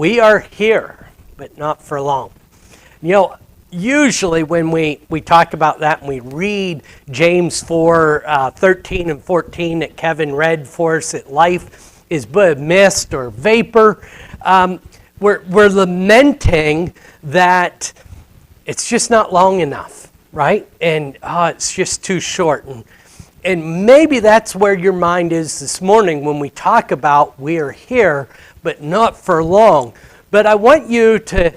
We are here, but not for long. You know, usually when we talk about that and we read James 4, 13 and 14 that Kevin read for us, that life is but a mist or vapor, we're lamenting that it's just not long enough, right? And it's just too short. And maybe that's where your mind is this morning when we talk about we are here, but not for long. But I want you to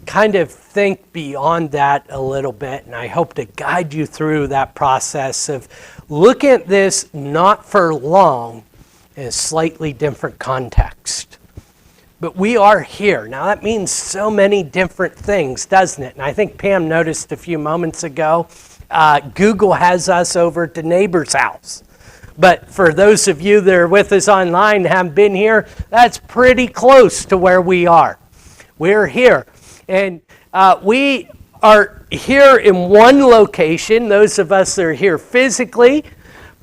kind of think beyond that a little bit, and I hope to guide you through that process of looking at this not for long in a slightly different context. But we are here. Now that means so many different things, doesn't it? And I think Pam noticed a few moments ago, Google has us over at the neighbor's house. But for those of you that are with us online and haven't been here, that's pretty close to where we are. We're here. And we are here in one location, those of us that are here physically,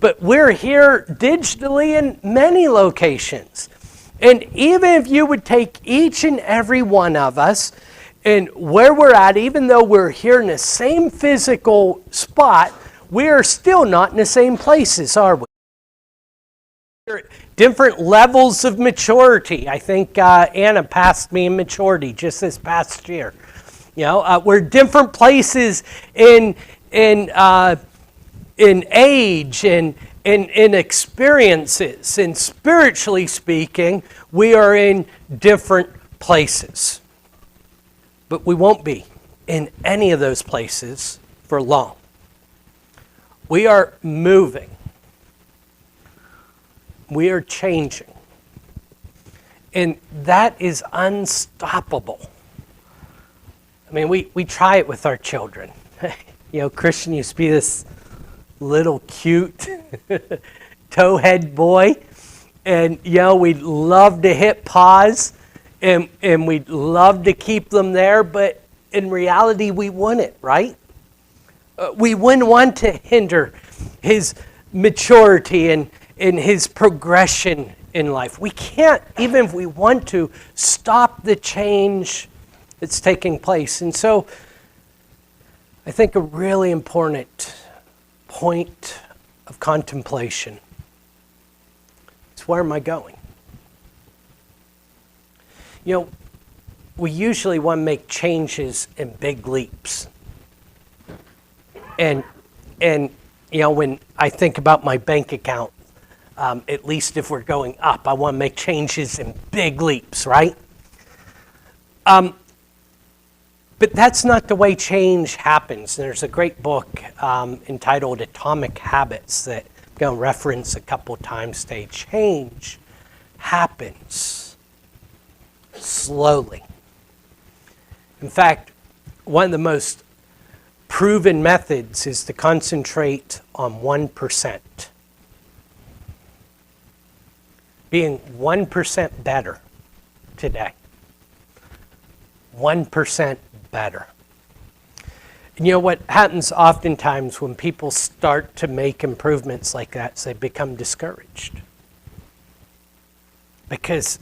but we're here digitally in many locations. And even if you would take each and every one of us and where we're at, even though we're here in the same physical spot, we are still not in the same places, are we? Different levels of maturity. I think Anna passed me in maturity just this past year. You know, we're different places in age and in experiences. And spiritually speaking, we are in different places. But we won't be in any of those places for long. We are moving. We are changing. And that is unstoppable. I mean, we try it with our children. You know, Christian used to be this little cute towhead boy. And, you know, we'd love to hit pause and we'd love to keep them there. But in reality, we wouldn't, right? We wouldn't want to hinder his maturity and his progression in life. We can't, even if we want to, stop the change that's taking place. And so I think a really important point of contemplation is, where am I going? You know, we usually want to make changes in big leaps. And you know, when I think about my bank account, at least if we're going up, I want to make changes in big leaps, right? But that's not the way change happens. There's a great book entitled Atomic Habits that I'm going to reference a couple times today. Change happens slowly. In fact, one of the most proven methods is to concentrate on 1%. Being 1% better today. 1% better. And you know what happens oftentimes when people start to make improvements like that is they become discouraged. Because,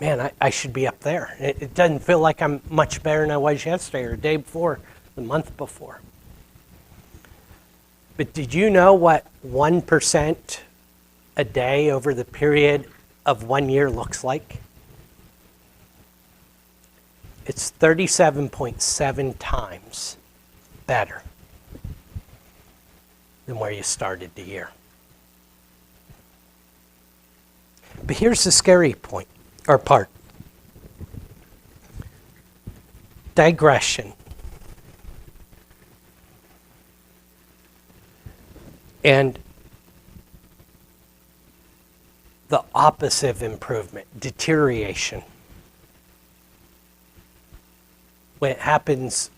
man, I should be up there. It doesn't feel like I'm much better than I was yesterday or the day before, the month before. But did you know what 1% a day over the period of 1 year looks like? It's 37.7 times better than where you started the year. But here's the scary point, or part. Digression. And the opposite of improvement, deterioration. When it happens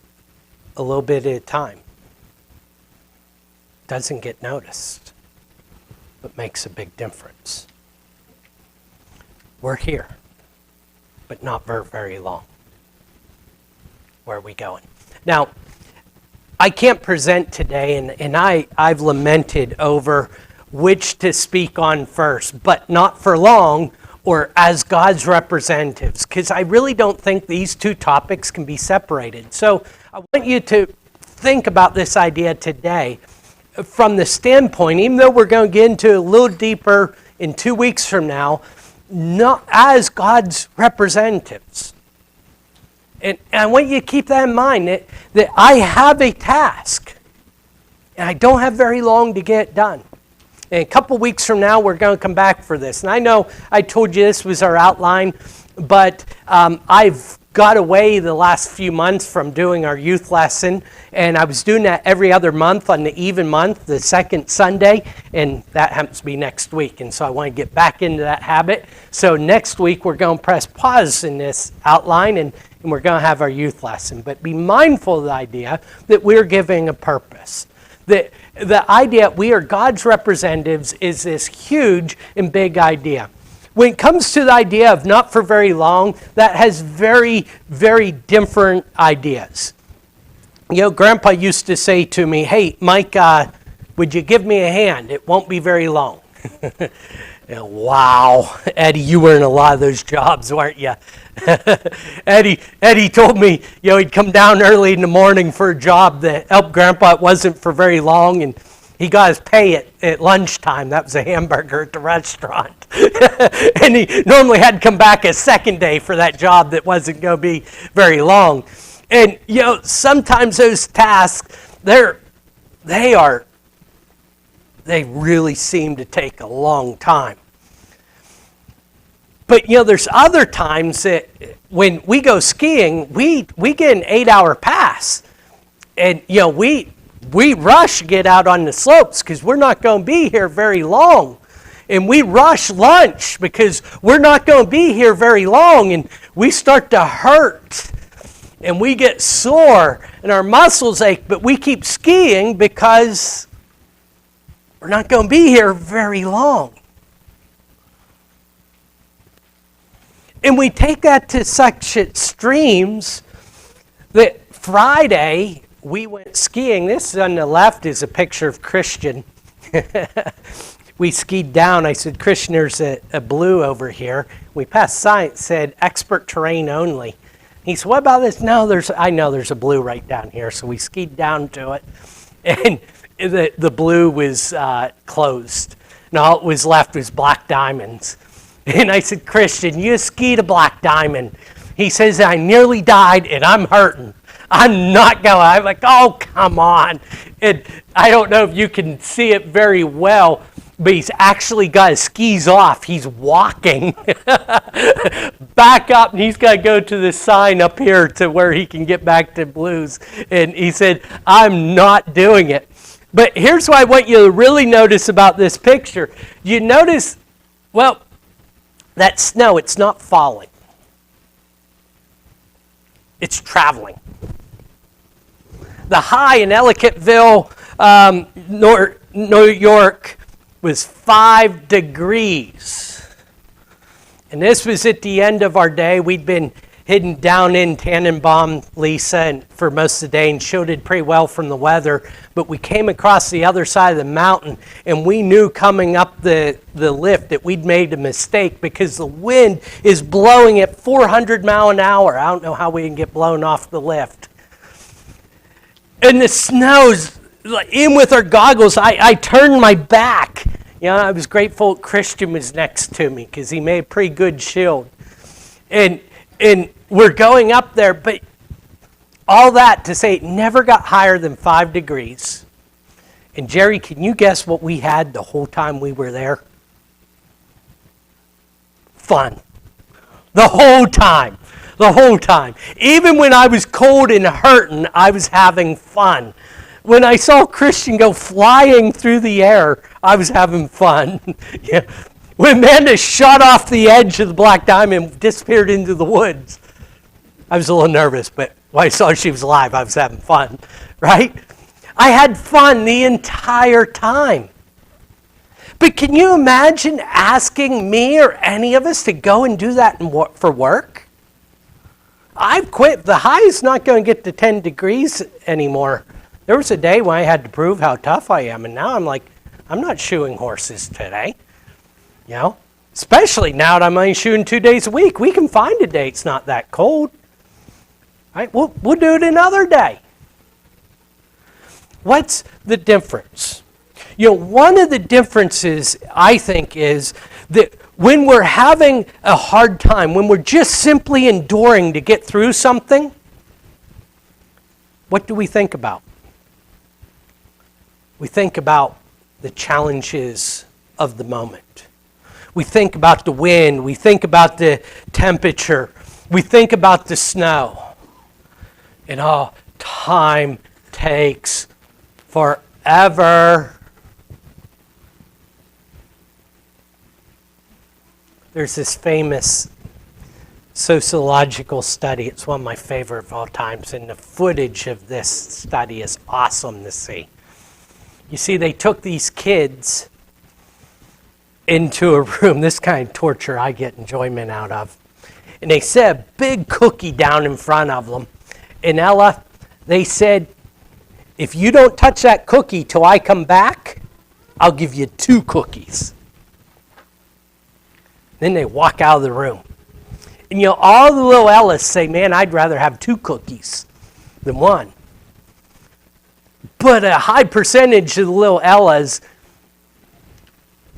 a little bit at a time, doesn't get noticed, but makes a big difference. We're here, but not for very long. Where are we going? Now, I can't present today, and I've lamented over which to speak on first, but not for long, or as God's representatives, because I really don't think these two topics can be separated. So I want you to think about this idea today from the standpoint, even though we're going to get into a little deeper in 2 weeks from now, not as God's representatives. And I want you to keep that in mind, that I have a task, and I don't have very long to get it done. And a couple weeks from now, we're going to come back for this. And I know I told you this was our outline, but I've got away the last few months from doing our youth lesson, and I was doing that every other month on the even month, the second Sunday, and that happens to be next week. And so I want to get back into that habit. So next week, we're going to press pause in this outline, and we're going to have our youth lesson. But be mindful of the idea that we're giving a purpose. The idea we are God's representatives is this huge and big idea. When it comes to the idea of not for very long, that has very, very different ideas. You know, Grandpa used to say to me, "Hey, Mike, would you give me a hand? It won't be very long." Wow, Eddie, you were in a lot of those jobs, weren't you? Eddie told me, he'd come down early in the morning for a job that helped Grandpa. It wasn't for very long, and he got his pay at lunchtime. That was a hamburger at the restaurant. And he normally had to come back a second day for that job that wasn't going to be very long. And, sometimes those tasks, they really seem to take a long time. But, there's other times that when we go skiing, we get an 8-hour pass. And, we rush to get out on the slopes because we're not going to be here very long. And we rush lunch because we're not going to be here very long. And we start to hurt. And we get sore and our muscles ache. But we keep skiing because we're not going to be here very long. And we take that to such extremes that Friday we went skiing. This on the left is a picture of Christian. We skied down. I said, "Christian, there's a blue over here." We passed sign that said expert terrain only. He said, "What about this?" "No, I know there's a blue right down here." So we skied down to it, and the blue was closed. And all it was left was black diamonds. And I said, "Christian, you skied a black diamond." He says, "I nearly died and I'm hurting. I'm not going." I'm like, "Oh, come on." And I don't know if you can see it very well, but he's actually got his skis off. He's walking back up, and he's got to go to the sign up here to where he can get back to blues. And he said, "I'm not doing it." But here's what I want you to really notice about this picture. You notice, that snow, it's not falling. It's traveling. The high in Ellicottville, New York, was 5 degrees. And this was at the end of our day. We'd been hidden down in Tannenbaum, Lisa, and for most of the day, and shielded pretty well from the weather. But we came across the other side of the mountain, and we knew coming up the lift that we'd made a mistake because the wind is blowing at 400 miles an hour. I don't know how we can get blown off the lift. And the snow's in with our goggles. I turned my back. I was grateful Christian was next to me because he made a pretty good shield. And we're going up there, but all that to say it never got higher than 5 degrees. And Jerry, can you guess what we had the whole time we were there? Fun. The whole time. The whole time. Even when I was cold and hurting, I was having fun. When I saw Christian go flying through the air, I was having fun. Yeah. When Amanda shot off the edge of the Black Diamond and disappeared into the woods, I was a little nervous, but when I saw she was alive, I was having fun, right? I had fun the entire time. But can you imagine asking me or any of us to go and do that for work? I've quit. The high is not going to get to 10 degrees anymore. There was a day when I had to prove how tough I am, and now I'm like, I'm not shoeing horses today. Especially now that I'm only shooting 2 days a week. We can find a day it's not that cold. Right? We'll do it another day. What's the difference? One of the differences, I think, is that when we're having a hard time, when we're just simply enduring to get through something, what do we think about? We think about the challenges of the moment. We think about the wind. We think about the temperature. We think about the snow. And time takes forever. There's this famous sociological study. It's one of my favorite of all times, and the footage of this study is awesome to see. You see, they took these kids into a room. This kind of torture I get enjoyment out of. And they set a big cookie down in front of them. And Ella, they said, if you don't touch that cookie till I come back, I'll give you 2 cookies. Then they walk out of the room. And all the little Ellas say, man, I'd rather have 2 cookies than 1. But a high percentage of the little Ellas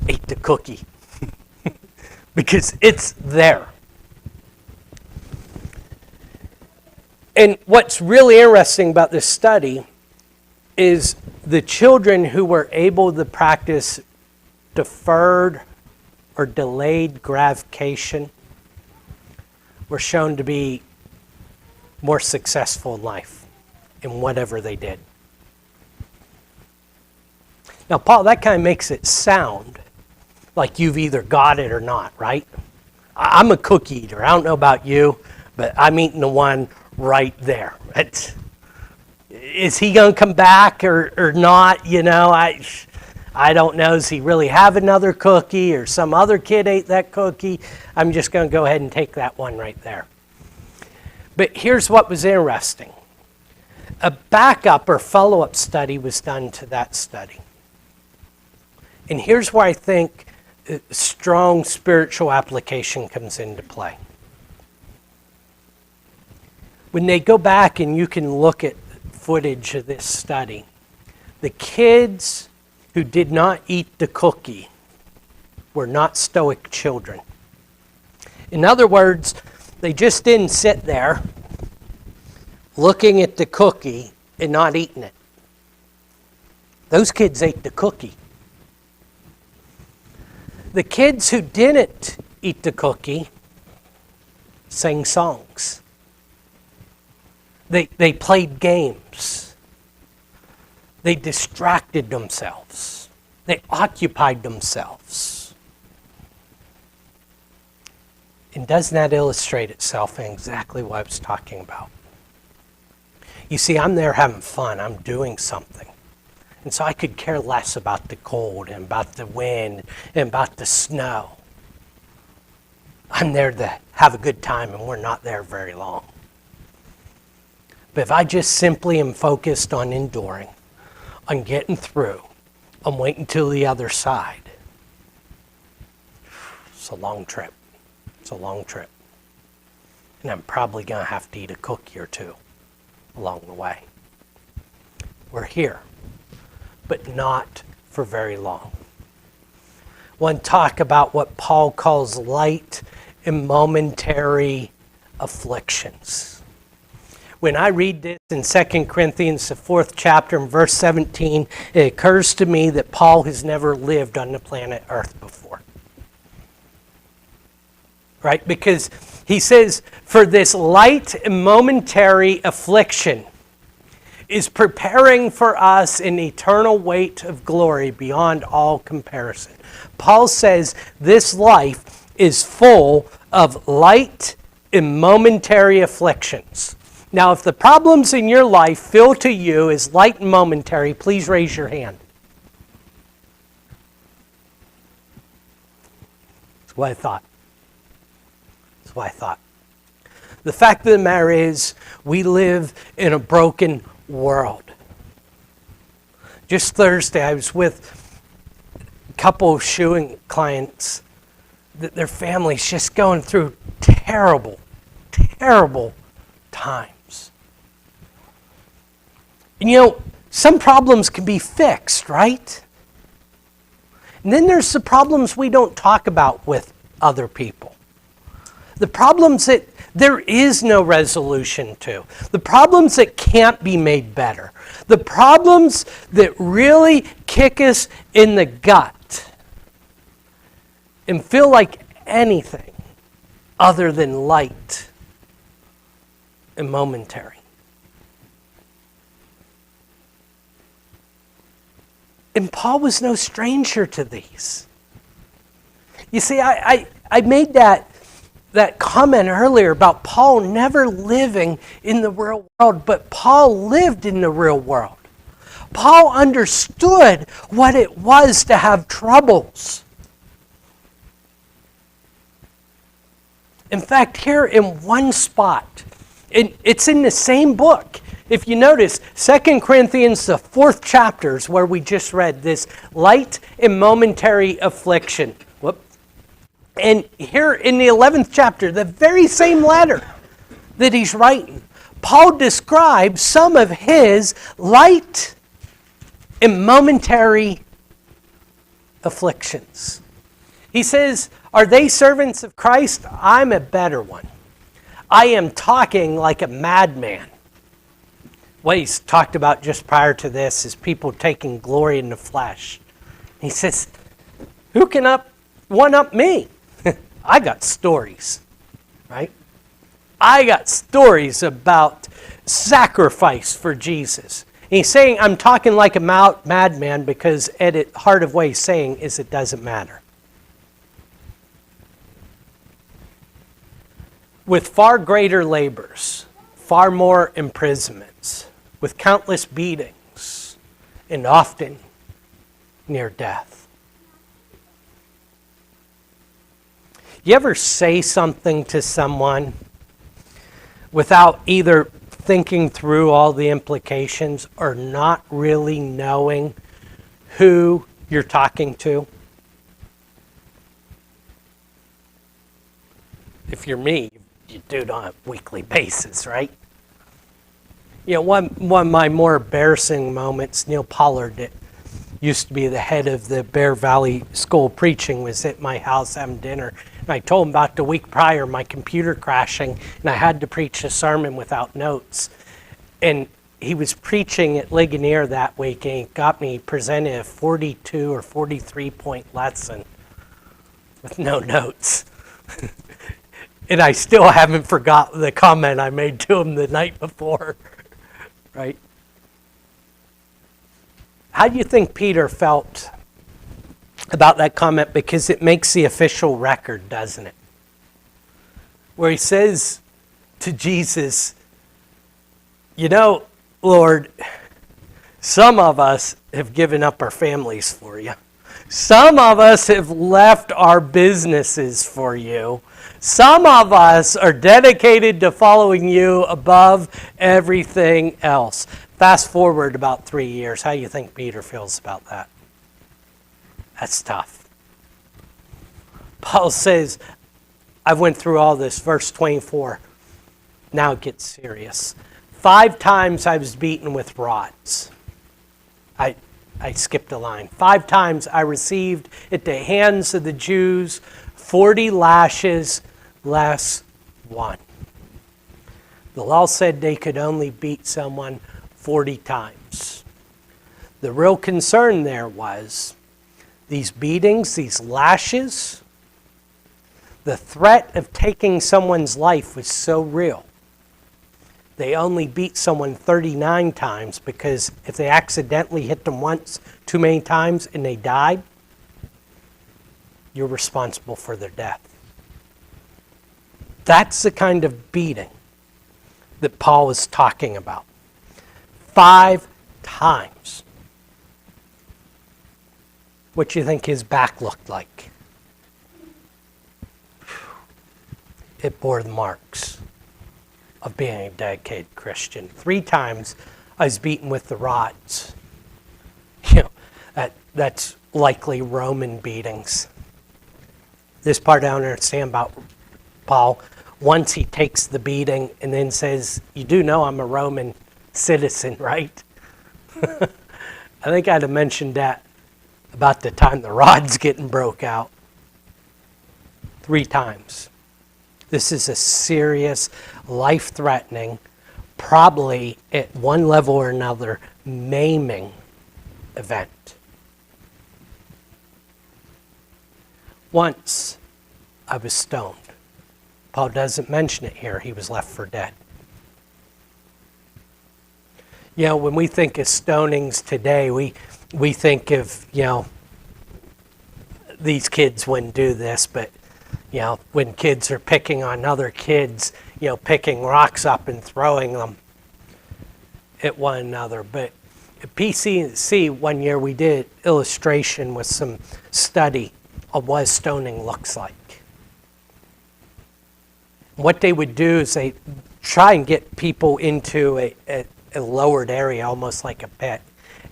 ate the cookie because it's there. And what's really interesting about this study is the children who were able to practice deferred or delayed gratification were shown to be more successful in life in whatever they did. Now, Paul, that kind of makes it sound like you've either got it or not, right? I'm a cookie eater. I don't know about you, but I'm eating the one right there. Is he going to come back or not? I don't know. Does he really have another cookie or some other kid ate that cookie? I'm just going to go ahead and take that one right there. But here's what was interesting. A backup or follow-up study was done to that study. And here's where I think strong spiritual application comes into play. When they go back and you can look at footage of this study, the kids who did not eat the cookie were not stoic children. In other words, they just didn't sit there looking at the cookie and not eating it. Those kids ate the cookie. The kids who didn't eat the cookie sang songs. They played games. They distracted themselves. They occupied themselves. And doesn't that illustrate itself in exactly what I was talking about? You see, I'm there having fun. I'm doing something. And so I could care less about the cold and about the wind and about the snow. I'm there to have a good time, and we're not there very long. But if I just simply am focused on enduring, on getting through, on waiting till the other side, it's a long trip. It's a long trip. And I'm probably going to have to eat a cookie or 2 along the way. We're here, but not for very long. I want to talk about what Paul calls light and momentary afflictions. When I read this in 2 Corinthians, the 4th chapter, and verse 17, it occurs to me that Paul has never lived on the planet Earth before. Right? Because he says, for this light and momentary affliction is preparing for us an eternal weight of glory beyond all comparison. Paul says this life is full of light and momentary afflictions. Now, if the problems in your life feel to you as light and momentary, please raise your hand. That's what I thought. That's what I thought. The fact of the matter is, we live in a broken world. Just Thursday, I was with a couple of shoeing clients that their family's just going through terrible, terrible times. And some problems can be fixed, right? And then there's the problems we don't talk about with other people. The problems that there is no resolution to. The problems that can't be made better. The problems that really kick us in the gut and feel like anything other than light and momentary. And Paul was no stranger to these. You see, I made that comment earlier about Paul never living in the real world, but Paul lived in the real world. Paul understood what it was to have troubles. In fact, here in one spot, it's in the same book. If you notice, 2 Corinthians, the 4th chapter is where we just read this light and momentary affliction. And here in the 11th chapter, the very same letter that he's writing, Paul describes some of his light and momentary afflictions. He says, are they servants of Christ? I'm a better one. I am talking like a madman. What he's talked about just prior to this is people taking glory in the flesh. He says, who can one-up me? I got stories, right? I got stories about sacrifice for Jesus. And he's saying, I'm talking like a madman because at the heart of what he's saying is it doesn't matter. With far greater labors, far more imprisonments, with countless beatings, and often near death. You ever say something to someone without either thinking through all the implications or not really knowing who you're talking to? If you're me, you do it on a weekly basis, right? One of my more embarrassing moments, Neil Pollard, that used to be the head of the Bear Valley School of Preaching, was at my house having dinner. And I told him about the week prior, my computer crashing, and I had to preach a sermon without notes. And he was preaching at Ligonier that week, and he got me presented a 42 or 43-point lesson with no notes. And I still haven't forgotten the comment I made to him the night before, right? How do you think Peter felt about that comment? Because it makes the official record, doesn't it? Where he says to Jesus, Lord, some of us have given up our families for you. Some of us have left our businesses for you. Some of us are dedicated to following you above everything else. Fast forward about 3 years. How do you think Peter feels about that? That's tough. Paul says, I went through all this, verse 24. Now it gets serious. 5 times I was beaten with rods. I skipped a line. 5 times I received at the hands of the Jews 40 lashes less 1. The law said they could only beat someone 40 times. The real concern there was these beatings, these lashes, the threat of taking someone's life was so real. They only beat someone 39 times because if they accidentally hit them once too many times and they died, you're responsible for their death. That's the kind of beating that Paul is talking about. 5 times. What do you think his back looked like? It bore the marks of being a dedicated Christian. 3 times I was beaten with the rods. That's likely Roman beatings. this part I don't understand about Paul. Once he takes the beating and then says, you do know I'm a Roman citizen, right? I think I'd have mentioned that about the time the rod's getting broke out. 3 times. This is a serious, life-threatening, probably at one level or another, maiming event. Once I was stoned. Paul doesn't mention it here. He was left for dead. You know, when we think of stonings today, we think of, you know, these kids wouldn't do this, but, you know, when kids are picking on other kids, you know, picking rocks up and throwing them at one another. But at PCC one year we did illustration with some study of what stoning looks like. What they would do is they try and get people into a lowered area, almost like a pit,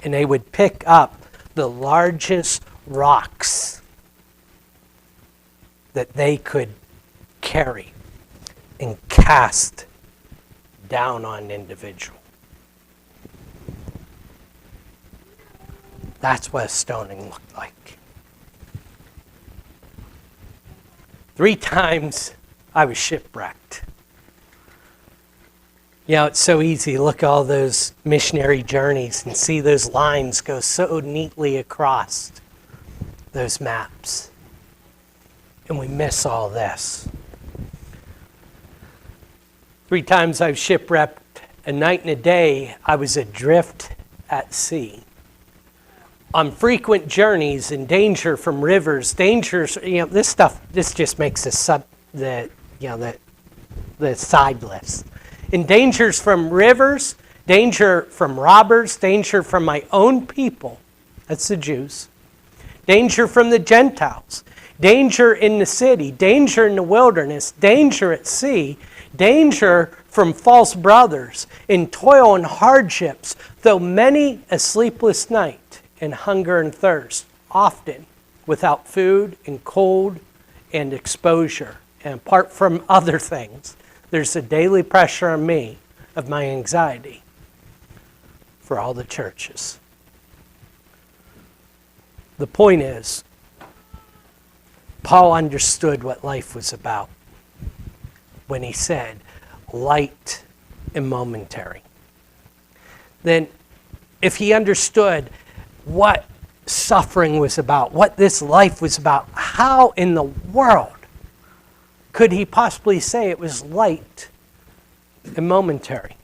and they would pick up the largest rocks that they could carry and cast down on an individual. That's what stoning looked like. 3 times I was shipwrecked. You know, it's so easy to look at all those missionary journeys and see those lines go so neatly across those maps. And we miss all this. 3 times I was shipwrecked. A night and a day I was adrift at sea. On frequent journeys, in danger from rivers, dangers, you know, this just makes the side list. In dangers from rivers, danger from robbers, danger from my own people, that's the Jews, danger from the Gentiles, danger in the city, danger in the wilderness, danger at sea, danger from false brothers, in toil and hardships, though many a sleepless night, in hunger and thirst, often without food and cold and exposure. And apart from other things, there's a daily pressure on me of my anxiety for all the churches. The point is, Paul understood what life was about when he said, light and momentary. Then, if he understood what suffering was about, what this life was about, how in the world could he possibly say it was light and momentary?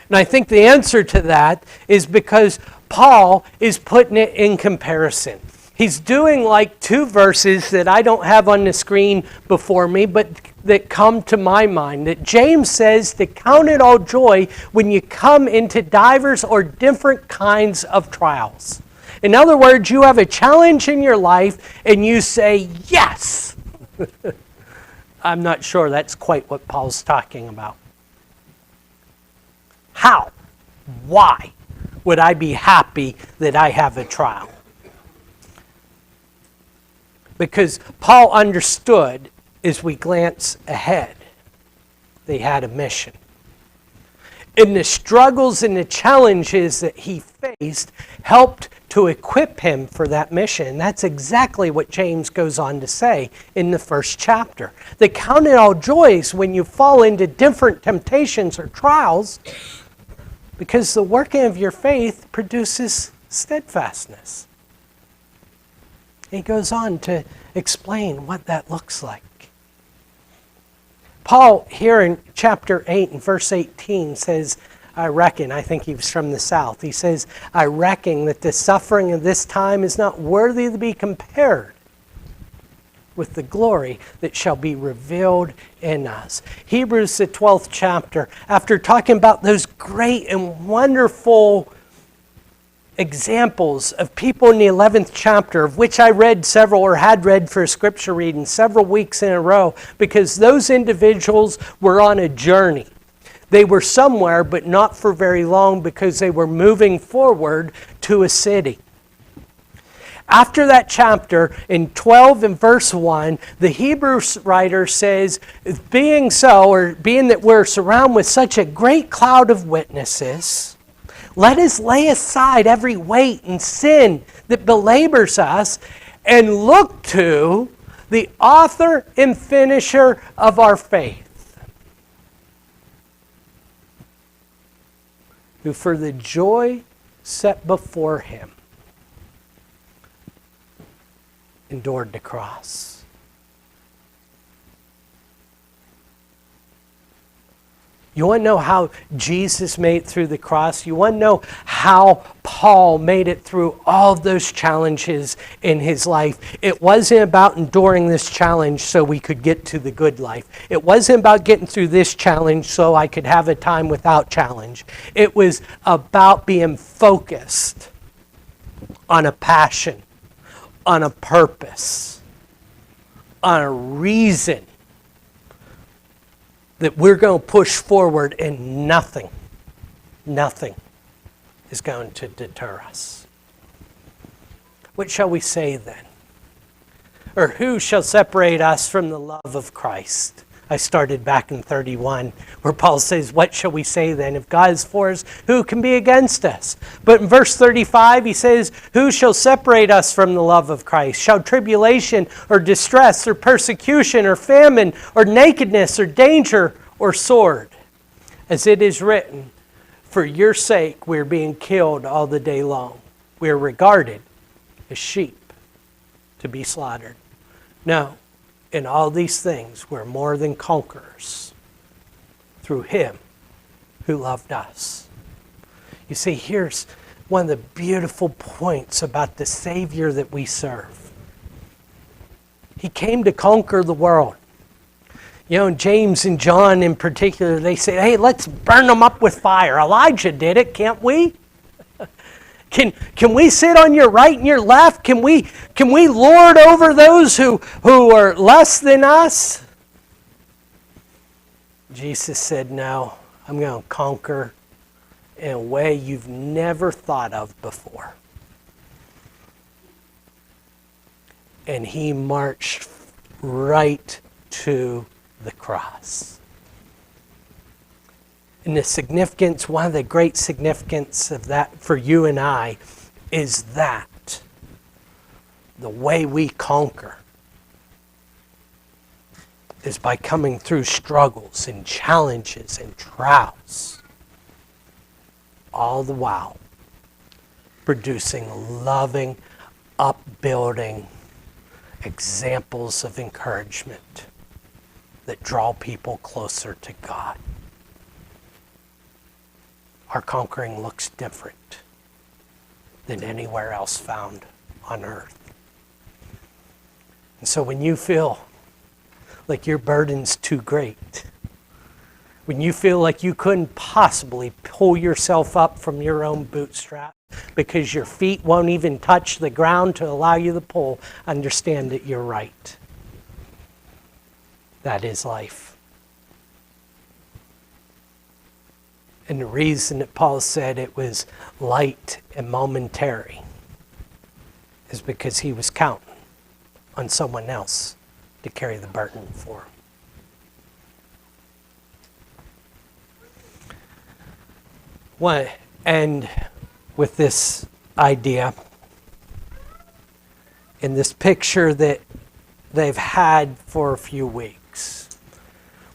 And I think the answer to that is because Paul is putting it in comparison. He's doing like 2 verses that I don't have on the screen before me, but that come to my mind. That James says to count it all joy when you come into divers or different kinds of trials. In other words, you have a challenge in your life and you say, yes. I'm not sure that's quite what Paul's talking about. How? Why would I be happy that I have a trial? Because Paul understood, as we glance ahead, they had a mission. And the struggles and the challenges that he faced helped to equip him for that mission. And that's exactly what James goes on to say in the first chapter. They count it all joys when you fall into different temptations or trials, because the working of your faith produces steadfastness. He goes on to explain what that looks like. Paul, here in chapter 8 and verse 18, says, I think he was from the south. He says, I reckon that the suffering of this time is not worthy to be compared with the glory that shall be revealed in us. Hebrews, the 12th chapter, after talking about those great and wonderful examples of people in the 11th chapter, of which I read several or had read for a scripture reading several weeks in a row, because those individuals were on a journey. They were somewhere, but not for very long, because they were moving forward to a city. After that chapter, in 12 and verse 1, the Hebrew writer says, being that we're surrounded with such a great cloud of witnesses, let us lay aside every weight and sin that belabors us and look to the author and finisher of our faith, who for the joy set before him endured the cross. You want to know how Jesus made it through the cross? You want to know how Paul made it through all of those challenges in his life? It wasn't about enduring this challenge so we could get to the good life. It wasn't about getting through this challenge so I could have a time without challenge. It was about being focused on a passion, on a purpose, on a reason that we're going to push forward, and nothing is going to deter us. What shall we say then? Or who shall separate us from the love of Christ? I started back in 31, where Paul says, what shall we say then? If God is for us, who can be against us? But in verse 35, he says, who shall separate us from the love of Christ? Shall tribulation or distress or persecution or famine or nakedness or danger or sword? As it is written, for your sake we're being killed all the day long. We're regarded as sheep to be slaughtered. No. In all these things, we're more than conquerors through him who loved us. You see, here's one of the beautiful points about the Savior that we serve. He came to conquer the world. You know, James and John in particular, they say, hey, let's burn them up with fire. Elijah did it, can't we? Can we sit on your right and your left? Can we lord over those who are less than us? Jesus said, no, I'm going to conquer in a way you've never thought of before. And he marched right to the cross. And the significance, one of the great significance of that for you and I is that the way we conquer is by coming through struggles and challenges and trials, all the while producing loving, upbuilding examples of encouragement that draw people closer to God. Our conquering looks different than anywhere else found on earth. And so when you feel like your burden's too great, when you feel like you couldn't possibly pull yourself up from your own bootstrap because your feet won't even touch the ground to allow you to pull, understand that you're right. That is life. And the reason that Paul said it was light and momentary is because he was counting on someone else to carry the burden for him. I want to end with this idea in this picture that they've had for a few weeks.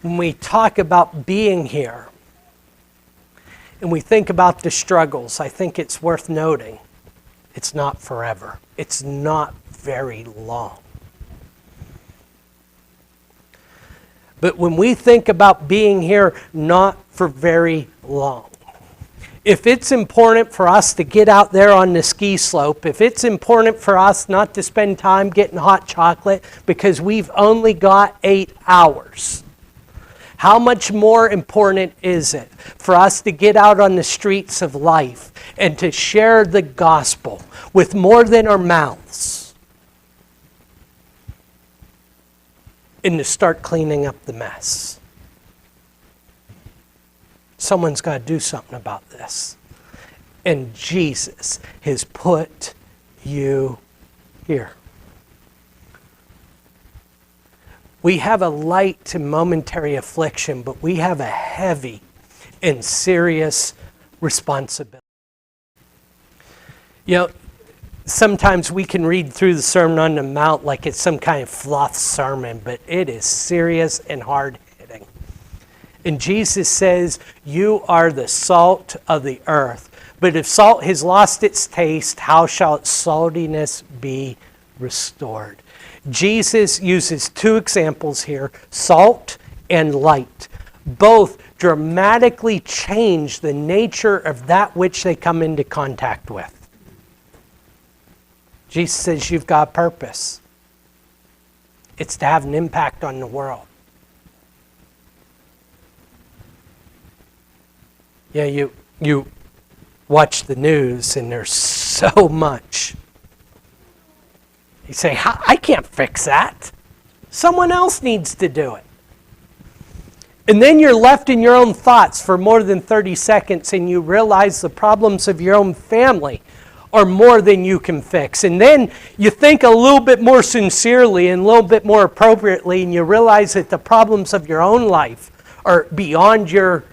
When we talk about being here, and we think about the struggles, I think it's worth noting it's not forever. It's not very long. But when we think about being here, not for very long. If it's important for us to get out there on the ski slope, if it's important for us not to spend time getting hot chocolate because we've only got 8 hours, how much more important is it for us to get out on the streets of life and to share the gospel with more than our mouths and to start cleaning up the mess? Someone's got to do something about this. And Jesus has put you here. We have a light to momentary affliction, but we have a heavy and serious responsibility. You know, sometimes we can read through the Sermon on the Mount like it's some kind of fluff sermon, but it is serious and hard-hitting. And Jesus says, you are the salt of the earth. But if salt has lost its taste, how shall its saltiness be restored? Jesus uses two examples here, salt and light. Both dramatically change the nature of that which they come into contact with. Jesus says you've got a purpose. It's to have an impact on the world. Yeah, you watch the news and there's so much. You say, I can't fix that. Someone else needs to do it. And then you're left in your own thoughts for more than 30 seconds and you realize the problems of your own family are more than you can fix. And then you think a little bit more sincerely and a little bit more appropriately and you realize that the problems of your own life are beyond your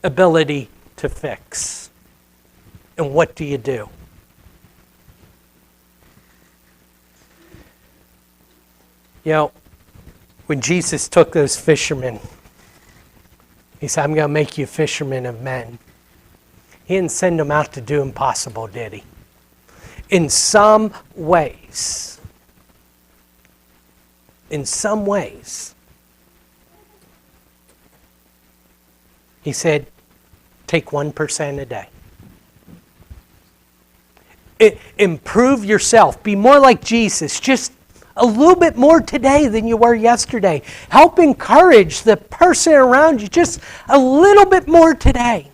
ability to fix. And what do you do? You know, when Jesus took those fishermen, he said, I'm going to make you fishermen of men. He didn't send them out to do impossible, did he? In some ways, he said, take 1% a day. Improve yourself. Be more like Jesus. Just a little bit more today than you were yesterday. Help encourage the person around you just a little bit more today.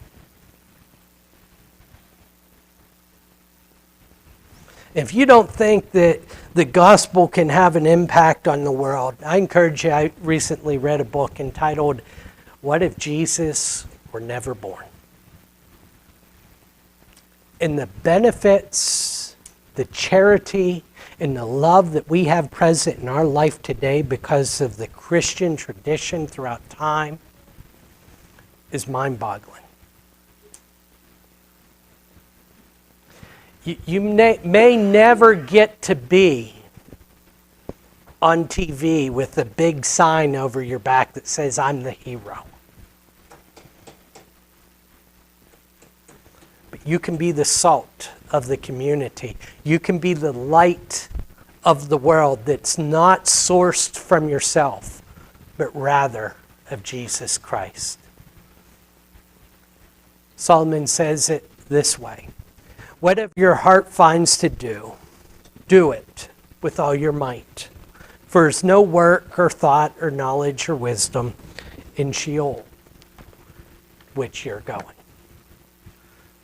If you don't think that the gospel can have an impact on the world, I encourage you. I recently read a book entitled, What If Jesus Were Never Born? And the benefits, the charity, and the love that we have present in our life today because of the Christian tradition throughout time is mind-boggling. You may never get to be on TV with a big sign over your back that says, I'm the hero. But you can be the salt of the community. You can be the light of the world that's not sourced from yourself, but rather of Jesus Christ. Solomon says it this way. Whatever your heart finds to do, do it with all your might. For there's no work or thought or knowledge or wisdom in Sheol, which you're going.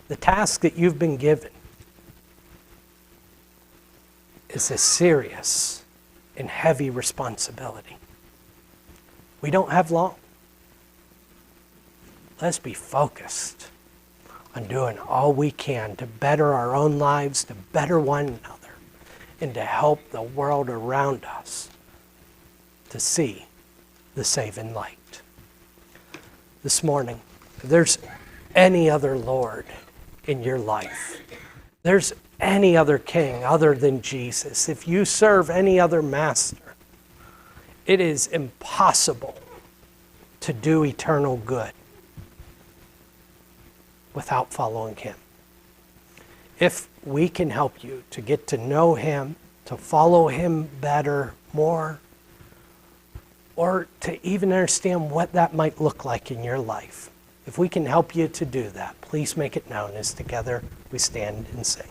The task that you've been given is a serious and heavy responsibility. We don't have long. Let's be focused on doing all we can to better our own lives, to better one another, and to help the world around us to see the saving light. This morning, if there's any other Lord in your life, there's any other king other than Jesus, if you serve any other master, it is impossible to do eternal good without following him. If we can help you to get to know him, to follow him better, more, or to even understand what that might look like in your life, if we can help you to do that, please make it known as together we stand and sing.